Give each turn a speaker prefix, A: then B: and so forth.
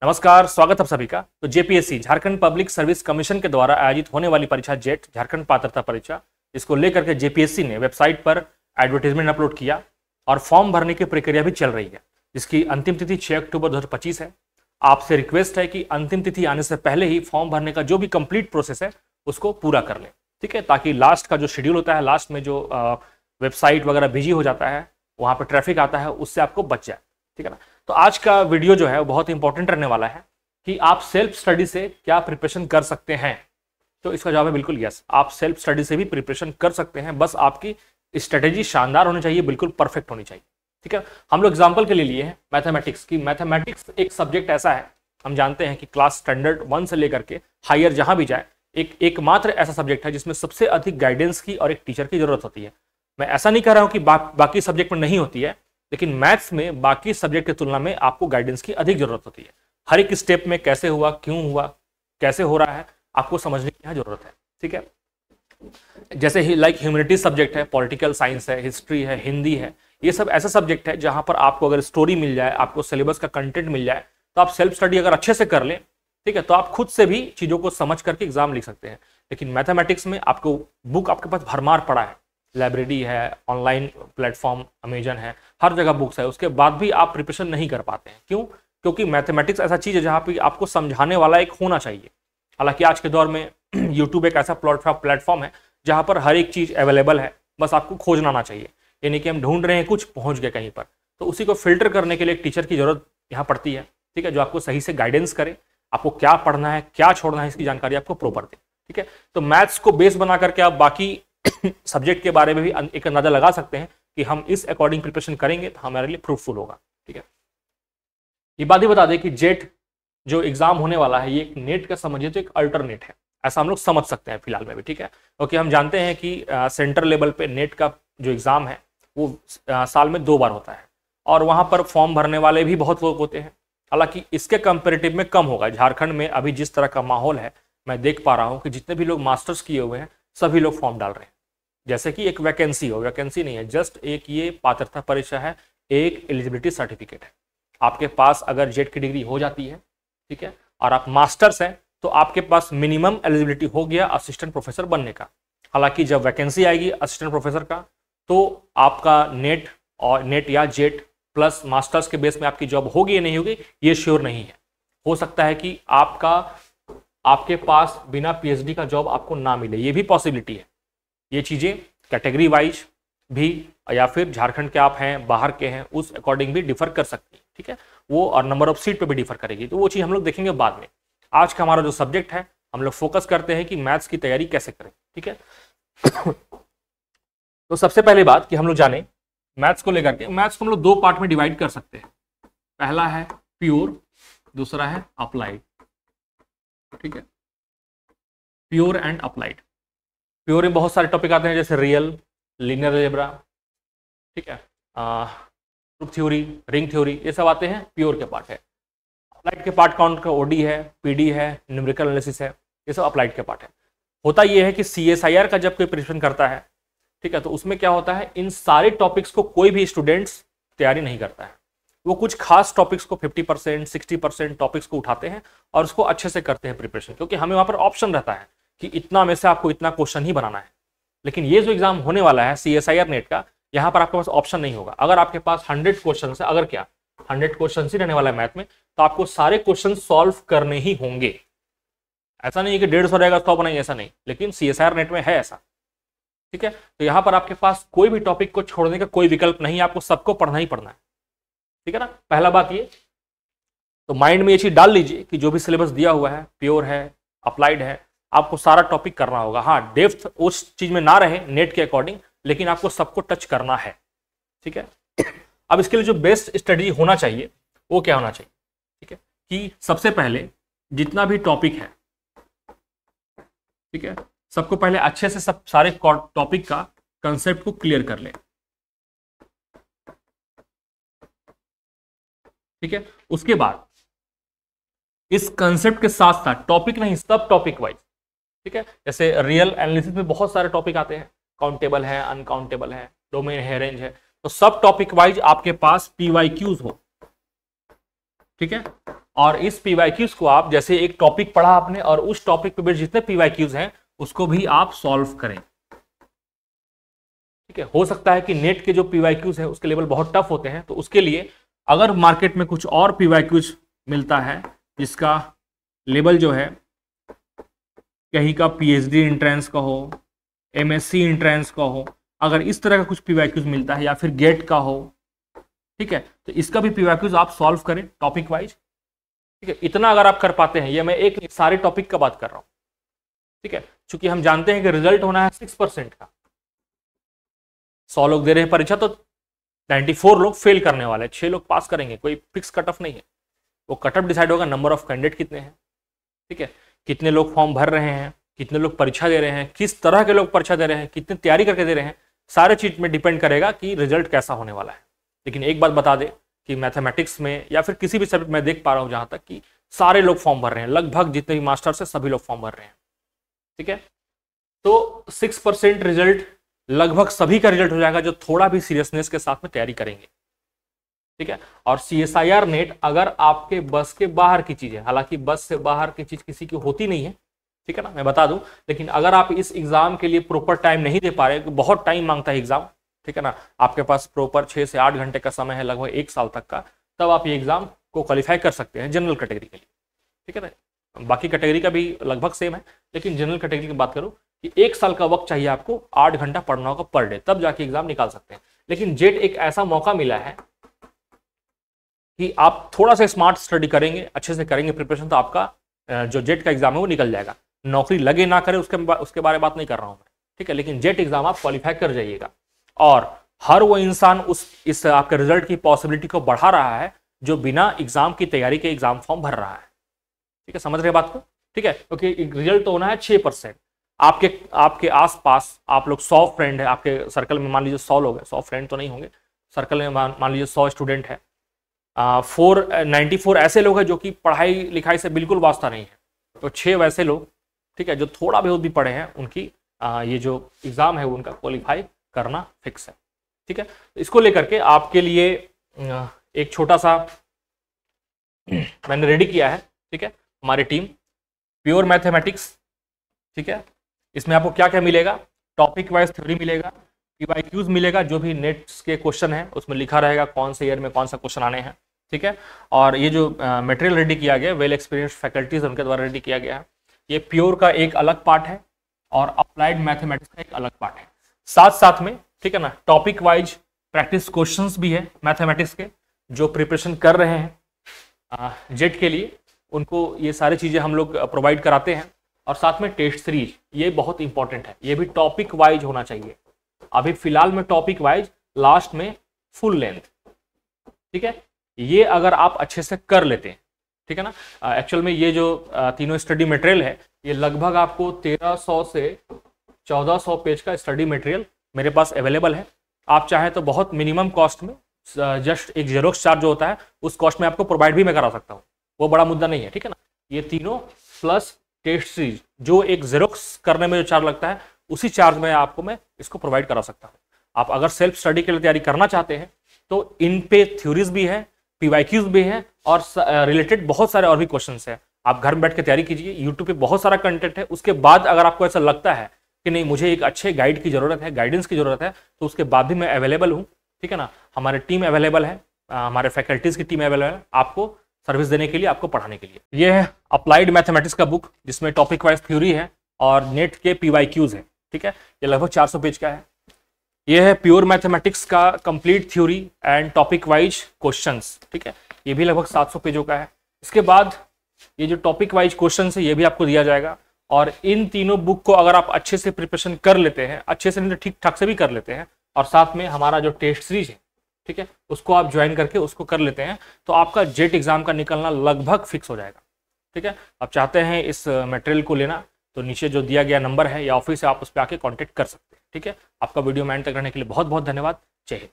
A: नमस्कार, स्वागत है आप सभी का। तो JPSC Jharkhand public service commission के द्वारा आयोजित होने वाली परीक्षा जेट झारखंड पात्रता परीक्षा, इसको लेकर के जेपीएससी ने वेबसाइट पर एडवर्टाइजमेंट अपलोड किया और फॉर्म भरने की प्रक्रिया भी चल रही है, जिसकी अंतिम तिथि 6 अक्टूबर 2025 है। आपसे रिक्वेस्ट है कि अंतिम तिथि आने से पहले ही फॉर्म भरने का जो भी कंप्लीट प्रोसेस है उसको पूरा कर लें, ठीक है, ताकि लास्ट का जो शेड्यूल होता है, लास्ट में जो वेबसाइट वगैरह बिजी हो जाता है, वहां पर ट्रैफिक आता है, उससे आपको बच जाए, ठीक है ना। तो आज का वीडियो जो है वो बहुत इंपॉर्टेंट रहने वाला है कि आप सेल्फ स्टडी से क्या प्रिपरेशन कर सकते हैं। तो इसका जवाब है बिल्कुल यस, आप सेल्फ स्टडी से भी प्रिपरेशन कर सकते हैं, बस आपकी स्ट्रेटेजी शानदार होनी चाहिए, बिल्कुल परफेक्ट होनी चाहिए, ठीक है। हम लोग एग्जाम्पल के लिए लिए हैं मैथमेटिक्स की। मैथमेटिक्स एक सब्जेक्ट ऐसा है, हम जानते हैं कि क्लास स्टैंडर्ड 1 से लेकर के हायर जहां भी जाए, एकमात्र ऐसा सब्जेक्ट है जिसमें सबसे अधिक गाइडेंस की और एक टीचर की जरूरत होती है। मैं ऐसा नहीं कह रहा हूं कि बाकी सब्जेक्ट में नहीं होती है, लेकिन मैथ्स में बाकी सब्जेक्ट की तुलना में आपको गाइडेंस की अधिक जरूरत होती है। हर एक स्टेप में कैसे हुआ, क्यों हुआ, कैसे हो रहा है, आपको समझने की यहाँ जरूरत है, ठीक है। जैसे ही लाइक ह्यूमैनिटीज सब्जेक्ट है, पॉलिटिकल साइंस है, हिस्ट्री है, हिंदी है, ये सब ऐसा सब्जेक्ट है जहां पर आपको अगर स्टोरी मिल जाए, आपको सिलेबस का कंटेंट मिल जाए, तो आप सेल्फ स्टडी अगर अच्छे से कर लें, ठीक है, तो आप खुद से भी चीजों को समझ करके एग्जाम लिख सकते हैं। लेकिन मैथमेटिक्स में आपको बुक आपके पास भरमार पड़ा है, लाइब्रेरी है, ऑनलाइन प्लेटफॉर्म अमेजन है, हर जगह बुक्स है, उसके बाद भी आप प्रिपरेशन नहीं कर पाते हैं। क्यों? क्योंकि मैथमेटिक्स ऐसा चीज है जहां पे आपको समझाने वाला एक होना चाहिए। हालांकि आज के दौर में यूट्यूब एक ऐसा प्लेटफॉर्म है जहां पर हर एक चीज अवेलेबल है, बस आपको खोजना आना चाहिए। यानी कि हम ढूंढ रहे हैं कुछ, पहुंच गए कहीं पर, तो उसी को फिल्टर करने के लिए एक टीचर की जरूरत यहाँ पड़ती है, ठीक है, जो आपको सही से गाइडेंस करे, आपको क्या पढ़ना है, क्या छोड़ना है, इसकी जानकारी आपको प्रॉपर दे, ठीक है। तो मैथ्स को बेस बना करके आप बाकी सब्जेक्ट के बारे में भी एक अंदाजा लगा सकते हैं कि हम इस अकॉर्डिंग प्रिपरेशन करेंगे तो हमारे लिए फ्रूटफुल होगा, ठीक है। ये बात ही बता दें कि जेट जो एग्जाम होने वाला है, ये एक नेट का समझिए तो एक अल्टरनेट है, ऐसा हम लोग समझ सकते हैं फिलहाल में भी, ठीक है। क्योंकि हम जानते हैं कि सेंटर लेवल पे नेट का जो एग्जाम है वो साल में 2 बार होता है, और वहां पर फॉर्म भरने वाले भी बहुत लोग होते हैं। हालांकि इसके कंपेरेटिव में कम होगा। झारखंड में अभी जिस तरह का माहौल है, मैं देख पा रहा हूँ कि जितने भी लोग मास्टर्स किए हुए हैं सभी लोग फॉर्म डाल रहे हैं, जैसे कि एक वैकेंसी हो। वैकेंसी नहीं है, जस्ट एक ये पात्रता परीक्षा है, एक एलिजिबिलिटी सर्टिफिकेट है। आपके पास अगर जेट की डिग्री हो जाती है, ठीक है, और आप मास्टर्स हैं, तो आपके पास मिनिमम एलिजिबिलिटी हो गया असिस्टेंट प्रोफेसर बनने का। हालांकि जब वैकेंसी आएगी असिस्टेंट प्रोफेसर का, तो आपका नेट या जेट प्लस मास्टर्स के बेस में आपकी जॉब होगी या नहीं होगी ये श्योर नहीं है। हो सकता है कि आपके पास बिना पीएचडी का जॉब आपको ना मिले, ये भी पॉसिबिलिटी है। ये चीजें कैटेगरी वाइज भी, या फिर झारखंड के आप हैं, बाहर के हैं, उस अकॉर्डिंग भी डिफर कर सकती है, ठीक है। वो और नंबर ऑफ सीट पे भी डिफर करेगी, तो वो चीज हम लोग देखेंगे बाद में। आज का हमारा जो सब्जेक्ट है, हम लोग फोकस करते हैं कि मैथ्स की तैयारी कैसे करें, ठीक है। तो सबसे पहले बात कि हम लोग जाने मैथ्स को लेकर के, मैथ्स को हम लोग 2 पार्ट में डिवाइड कर सकते हैं। पहला है प्योर, दूसरा है अप्लाइड, ठीक है, प्योर एंड अप्लाइड। प्योर में बहुत सारे टॉपिक आते हैं, जैसे रियल, लीनियर अलजेब्रा, ठीक है, ग्रुप थ्योरी, रिंग थ्योरी, ये सब आते हैं, प्योर के पार्ट है। अप्लाइड के पार्ट कौन का? ओडी है, पीडी है, न्यूमेरिकल एनालिसिस है, ये सब अप्लाइड के पार्ट है। होता ये है कि सीएसआईआर का जब कोई प्रिपरेशन करता है, ठीक है, तो उसमें क्या होता है, इन सारे टॉपिक्स को कोई भी स्टूडेंट्स तैयारी नहीं करता है। वो कुछ खास टॉपिक्स को 50%, 60% टॉपिक्स को उठाते हैं और उसको अच्छे से करते हैं प्रिपरेशन, क्योंकि हमें वहां पर ऑप्शन रहता है कि इतना में से आपको इतना क्वेश्चन ही बनाना है। लेकिन ये जो एग्जाम होने वाला है सीएसआईआर नेट का, यहाँ पर आपके पास ऑप्शन नहीं होगा। अगर आपके पास 100 क्वेश्चन है, अगर क्या 100 क्वेश्चन ही रहने वाला है मैथ में, तो आपको सारे क्वेश्चन सॉल्व करने ही होंगे। ऐसा नहीं है कि 150 रहेगा 100 बनाएंगे, ऐसा नहीं, लेकिन सीएसआईआर नेट में है ऐसा, ठीक है। तो यहाँ पर आपके पास कोई भी टॉपिक को छोड़ने का कोई विकल्प नहीं है, आपको सबको पढ़ना ही पढ़ना है, ठीक है ना। पहला बात ये, तो माइंड में ये चीज डाल लीजिए कि जो भी सिलेबस दिया हुआ है, प्योर है, अप्लाइड है, आपको सारा टॉपिक करना होगा। हाँ, डेप्थ उस चीज में ना रहे नेट के अकॉर्डिंग, लेकिन आपको सबको टच करना है, ठीक है। अब इसके लिए जो बेस्ट स्टडी होना चाहिए वो क्या होना चाहिए, ठीक है, कि सबसे पहले जितना भी टॉपिक है, ठीक है, सबको पहले अच्छे से सब सारे टॉपिक का कंसेप्ट को क्लियर कर ले, ठीक है। उसके बाद इस कंसेप्ट के साथ साथ टॉपिक नहीं, सब टॉपिक वाइज, ठीक है। जैसे रियल एनालिसिस में बहुत सारे टॉपिक आते हैं, काउंटेबल है, अनकाउंटेबल है, डोमेन है, रेंज है, तो सब टॉपिक वाइज आपके पास पीवाईक्यूज हो, ठीक है। और इस पीवाईक्यूज को आप जैसे एक टॉपिक पढ़ा आपने और उस टॉपिक पे बेस्ड जितने पीवाईक्यूज हैं उसको भी आप सॉल्व करें। ठीक है, हो सकता है कि नेट के जो पीवाईक्यूज है उसके लेवल बहुत टफ होते हैं, तो उसके लिए अगर मार्केट में कुछ और पीवाईक्यूज मिलता है जिसका लेवल जो है कहीं का पीएचडी एंट्रेंस का हो, एमएससी एंट्रेंस का हो, अगर इस तरह का कुछ पीवाईक्यूज मिलता है या फिर गेट का हो, ठीक है, तो इसका भी पीवाईक्यूज आप सॉल्व करें टॉपिक वाइज। ठीक है, इतना अगर आप कर पाते हैं, ये मैं एक सारे टॉपिक का बात कर रहा हूं। ठीक है, क्योंकि हम जानते हैं कि रिजल्ट होना है 6% का। 100 लोग दे रहे हैं परीक्षा तो 94 लोग फेल करने वाले हैं, 6 लोग पास करेंगे, कोई फिक्स कट ऑफ नहीं है। वो कट ऑफ डिसाइड होगा नंबर ऑफ कैंडिडेट कितने हैं, ठीक है, कितने लोग फॉर्म भर रहे हैं, कितने लोग परीक्षा दे रहे हैं, किस तरह के लोग परीक्षा दे रहे हैं, कितनी तैयारी करके दे रहे हैं, सारे चीज में डिपेंड करेगा कि रिजल्ट कैसा होने वाला है। लेकिन एक बात बता दे कि मैथमेटिक्स में या फिर किसी भी सब्जेक्ट में देख पा रहा हूं जहां तक कि सारे लोग फॉर्म भर रहे हैं, लगभग जितने भी मास्टर्स है सभी लोग फॉर्म भर रहे हैं। ठीक है, तो 6% रिजल्ट लगभग सभी का रिजल्ट हो जाएगा जो थोड़ा भी सीरियसनेस के साथ में तैयारी करेंगे। ठीक है, और CSIR नेट अगर आपके बस के बाहर की चीज है, हालांकि बस से बाहर की चीज किसी की होती नहीं है, ठीक है ना, मैं बता दूं, लेकिन अगर आप इस एग्जाम के लिए प्रॉपर टाइम नहीं दे पा रहे, बहुत टाइम मांगता है एग्जाम, ठीक है ना, आपके पास प्रॉपर 6 से 8 घंटे का समय है, लगभग 1 साल तक का, तब आप ये एग्जाम को क्वालिफाई कर सकते हैं जनरल कैटेगरी के लिए। ठीक है ना, बाकी कैटेगरी का भी लगभग सेम है, लेकिन जनरल कैटेगरी की बात करूं कि 1 साल का वक्त चाहिए आपको, 8 घंटा पढ़ना होगा पर डे, तब जाके एग्जाम निकाल सकते हैं। लेकिन जेट एक ऐसा मौका मिला है कि आप थोड़ा सा स्मार्ट स्टडी करेंगे, अच्छे से करेंगे प्रिपरेशन, तो आपका जो जेट का एग्जाम है वो निकल जाएगा। नौकरी लगे ना करे उसके बारे में बात नहीं कर रहा हूं मैं, ठीक है, लेकिन जेट एग्जाम आप क्वालिफाई कर जाइएगा। और हर वो इंसान इस आपके रिजल्ट की पॉसिबिलिटी को बढ़ा रहा है जो बिना एग्जाम की तैयारी के एग्जाम फॉर्म भर रहा है। ठीक है, समझ रहे बात को? ठीक है, क्योंकि रिजल्ट तो होना है 6%। आपके आसपास आप लोग 100 फ्रेंड है, आपके सर्कल में मान लीजिए 100 लोग हैं, 100 फ्रेंड तो नहीं होंगे, सर्कल में मान लीजिए 100 स्टूडेंट है, 94 ऐसे लोग हैं जो कि पढ़ाई लिखाई से बिल्कुल वास्ता नहीं है, तो 6 वैसे लोग, ठीक है, जो थोड़ा बहुत भी पढ़े हैं, उनकी ये जो एग्जाम है उनका क्वालिफाई करना फिक्स है। ठीक है, तो इसको लेकर के आपके लिए एक छोटा सा मैंने रेडी किया है। ठीक है, हमारी टीम प्योर मैथमेटिक्स, ठीक है, इसमें आपको क्या क्या मिलेगा, टॉपिक वाइज थ्योरी मिलेगा, पीवाईक्यूज मिलेगा, जो भी नेट्स के क्वेश्चन है उसमें लिखा रहेगा कौन से ईयर में कौन सा क्वेश्चन आने हैं। ठीक है, और ये जो मटेरियल रेडी किया गया, वेल एक्सपीरियंस्ड फैकल्टीज उनके द्वारा रेडी किया गया है, ये प्योर का एक अलग पार्ट है और अप्लाइड मैथमेटिक्स का एक अलग पार्ट है। साथ साथ में, ठीक है ना, टॉपिक वाइज प्रैक्टिस क्वेश्चंस भी है मैथमेटिक्स के, जो प्रिपरेशन कर रहे हैं जेट के लिए, उनको ये सारी चीज़ें हम लोग प्रोवाइड कराते हैं। और साथ में टेस्ट सीरीज, ये बहुत इंपॉर्टेंट है, ये भी टॉपिक वाइज होना चाहिए। अभी फिलहाल में टॉपिक वाइज, लास्ट में फुल लेंथ। ठीक है, ये अगर आप अच्छे से कर लेते हैं, ठीक है ना, एक्चुअल में ये जो तीनों स्टडी मटेरियल है, ये लगभग आपको 1300 से 1400 पेज का स्टडी मटेरियल मेरे पास अवेलेबल है। आप चाहें तो बहुत मिनिमम कॉस्ट में, जस्ट एक जेरोक्स चार्ज जो होता है उस कॉस्ट में आपको प्रोवाइड भी मैं करा सकता हूँ, वो बड़ा मुद्दा नहीं है। ठीक है ना, ये तीनों प्लस टेस्ट सीरीज, जो एक जेरोक्स करने में जो चार्ज लगता है उसी चार्ज में आपको मैं इसको प्रोवाइड करा सकता हूँ। आप अगर सेल्फ स्टडी के लिए तैयारी करना चाहते हैं तो इन पे थ्योरीज भी है, पीवाईक्यूज भी है, और रिलेटेड बहुत सारे और भी क्वेश्चंस है। आप घर में बैठ के तैयारी कीजिए, यूट्यूब पे बहुत सारा कंटेंट है। उसके बाद अगर आपको ऐसा लगता है कि नहीं मुझे एक अच्छे गाइड की जरूरत है, गाइडेंस की जरूरत है, तो उसके बाद भी मैं अवेलेबल हूँ। ठीक है ना, हमारी टीम अवेलेबल है, हमारे फैकल्टीज की टीम अवेलेबल है आपको सर्विस देने के लिए, आपको पढ़ाने के लिए। ये है अप्लाइड मैथमेटिक्स का बुक, जिसमें टॉपिक वाइज थ्योरी है और नेट के पीवाईक्यूज है। ठीक है, ये लगभग 400 पेज का है। ये है प्योर मैथमेटिक्स का complete theory and topic wise questions. ठीक है, ये भी लगभग 700 पेजों का है। इसके बाद ये जो टॉपिक वाइज क्वेश्चंस है ये भी आपको दिया जाएगा। और इन तीनों बुक को अगर आप अच्छे से प्रिपरेशन कर लेते हैं, अच्छे से नहीं ठीक ठाक से भी कर लेते हैं, और साथ में हमारा जो टेस्ट सीरीज है, ठीक है, उसको आप ज्वाइन करके उसको कर लेते हैं, तो आपका जेट एग्जाम का निकलना लगभग फिक्स हो जाएगा। ठीक है, आप चाहते हैं इस मटेरियल को लेना तो नीचे जो दिया गया नंबर है या ऑफिस है, आप उस पर आके कांटेक्ट कर सकते हैं। ठीक है, आपका वीडियो में एंड तक रहने के लिए बहुत बहुत धन्यवाद। जय हिंद।